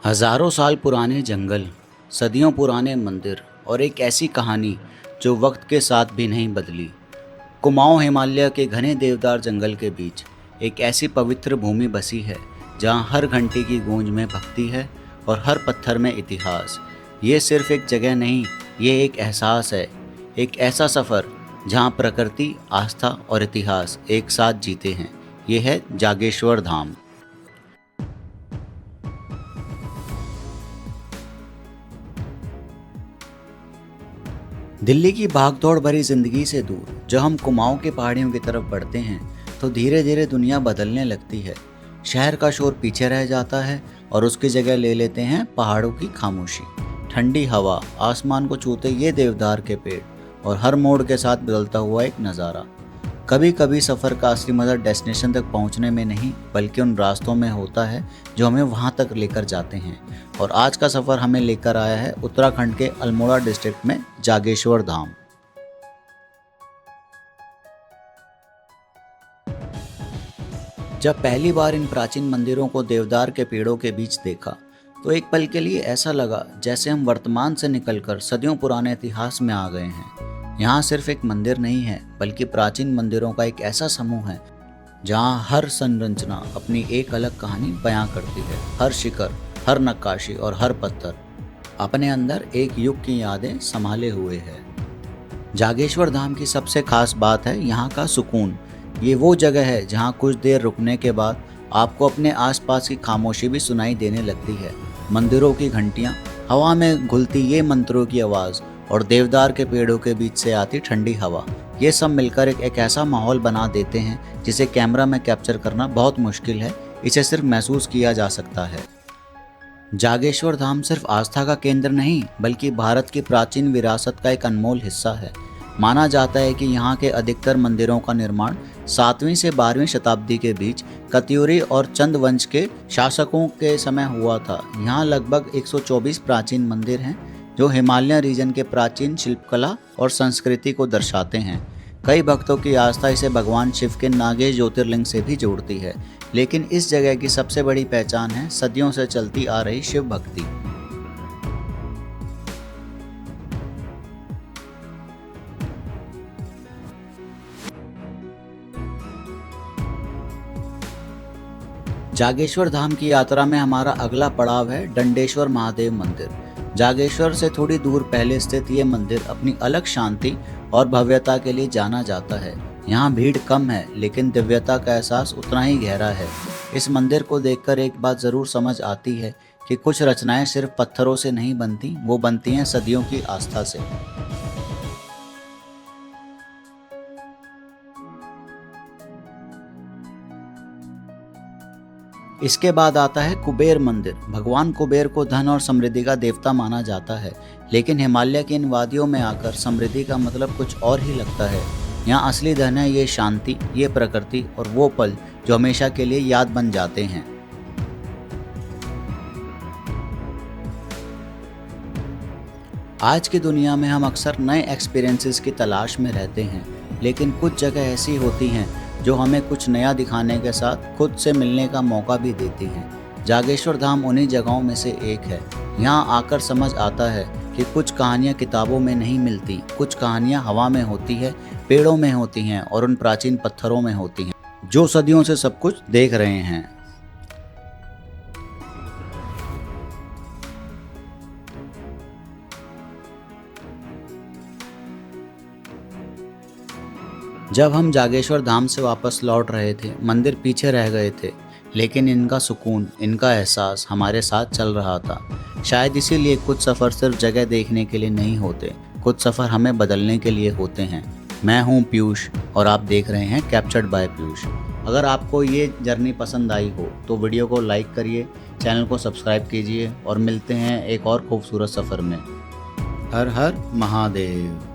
हजारों साल पुराने जंगल, सदियों पुराने मंदिर और एक ऐसी कहानी जो वक्त के साथ भी नहीं बदली। कुमाऊं हिमालय के घने देवदार जंगल के बीच एक ऐसी पवित्र भूमि बसी है जहां हर घंटी की गूंज में भक्ति है और हर पत्थर में इतिहास। ये सिर्फ एक जगह नहीं, ये एक एहसास है, एक ऐसा सफ़र जहां प्रकृति, आस्था और इतिहास एक साथ जीते हैं। ये है जागेश्वर धाम। दिल्ली की भागदौड़ भरी जिंदगी से दूर जब हम कुमाऊं के पहाड़ियों की तरफ बढ़ते हैं तो धीरे धीरे दुनिया बदलने लगती है। शहर का शोर पीछे रह जाता है और उसकी जगह ले लेते हैं पहाड़ों की खामोशी, ठंडी हवा, आसमान को छूते ये देवदार के पेड़ और हर मोड़ के साथ बदलता हुआ एक नज़ारा। कभी कभी सफ़र का असली मज़ा डेस्टिनेशन तक पहुंचने में नहीं बल्कि उन रास्तों में होता है जो हमें वहां तक लेकर जाते हैं। और आज का सफ़र हमें लेकर आया है उत्तराखंड के अल्मोड़ा डिस्ट्रिक्ट में जागेश्वर धाम। जब पहली बार इन प्राचीन मंदिरों को देवदार के पेड़ों के बीच देखा तो एक पल के लिए ऐसा लगा जैसे हम वर्तमान से निकलकर सदियों पुराने इतिहास में आ गए हैं। यहाँ सिर्फ एक मंदिर नहीं है बल्कि प्राचीन मंदिरों का एक ऐसा समूह है जहाँ हर संरचना अपनी एक अलग कहानी बयां करती है। हर शिखर, हर नक्काशी और हर पत्थर अपने अंदर एक युग की यादें संभाले हुए है। जागेश्वर धाम की सबसे खास बात है यहाँ का सुकून। ये वो जगह है जहाँ कुछ देर रुकने के बाद आपको अपने आसपास की खामोशी भी सुनाई देने लगती है। मंदिरों की घंटियाँ, हवा में घुलती ये मंत्रों की आवाज़ और देवदार के पेड़ों के बीच से आती ठंडी हवा, ये सब मिलकर एक ऐसा माहौल बना देते हैं जिसे कैमरा में कैप्चर करना बहुत मुश्किल है। इसे सिर्फ महसूस किया जा सकता है। जागेश्वर धाम सिर्फ आस्था का केंद्र नहीं बल्कि भारत की प्राचीन विरासत का एक अनमोल हिस्सा है। माना जाता है कि यहाँ के अधिकतर मंदिरों का निर्माण 7वीं से 12वीं शताब्दी के बीच कत्यूरी और चंद वंश के शासकों के समय हुआ था। यहाँ लगभग 124 प्राचीन मंदिर हैं जो हिमालय रीजन के प्राचीन शिल्पकला और संस्कृति को दर्शाते हैं। कई भक्तों की आस्था इसे भगवान शिव के नागेश ज्योतिर्लिंग से भी जोड़ती है, लेकिन इस जगह की सबसे बड़ी पहचान है सदियों से चलती आ रही शिव भक्ति। जागेश्वर धाम की यात्रा में हमारा अगला पड़ाव है डंडेश्वर महादेव मंदिर। जागेश्वर से थोड़ी दूर पहले स्थित ये मंदिर अपनी अलग शांति और भव्यता के लिए जाना जाता है। यहाँ भीड़ कम है लेकिन दिव्यता का एहसास उतना ही गहरा है। इस मंदिर को देखकर एक बात ज़रूर समझ आती है कि कुछ रचनाएं सिर्फ पत्थरों से नहीं बनती, वो बनती हैं सदियों की आस्था से। इसके बाद आता है कुबेर मंदिर। भगवान कुबेर को धन और समृद्धि का देवता माना जाता है, लेकिन हिमालय की इन वादियों में आकर समृद्धि का मतलब कुछ और ही लगता है। यहाँ असली धन है ये शांति, ये प्रकृति और वो पल जो हमेशा के लिए याद बन जाते हैं। आज की दुनिया में हम अक्सर नए एक्सपीरियंसेस की तलाश में रहते हैं, लेकिन कुछ जगह ऐसी होती हैं जो हमें कुछ नया दिखाने के साथ खुद से मिलने का मौका भी देती हैं। जागेश्वर धाम उन्हीं जगहों में से एक है। यहाँ आकर समझ आता है कि कुछ कहानियाँ किताबों में नहीं मिलती, कुछ कहानियाँ हवा में होती है, पेड़ों में होती हैं और उन प्राचीन पत्थरों में होती हैं जो सदियों से सब कुछ देख रहे हैं। जब हम जागेश्वर धाम से वापस लौट रहे थे, मंदिर पीछे रह गए थे, लेकिन इनका सुकून, इनका एहसास हमारे साथ चल रहा था। शायद इसीलिए कुछ सफ़र सिर्फ जगह देखने के लिए नहीं होते, कुछ सफ़र हमें बदलने के लिए होते हैं। मैं हूँ पीयूष और आप देख रहे हैं कैप्चर्ड बाय पीयूष। अगर आपको ये जर्नी पसंद आई हो तो वीडियो को लाइक करिए, चैनल को सब्सक्राइब कीजिए और मिलते हैं एक और खूबसूरत सफ़र में। हर हर महादेव।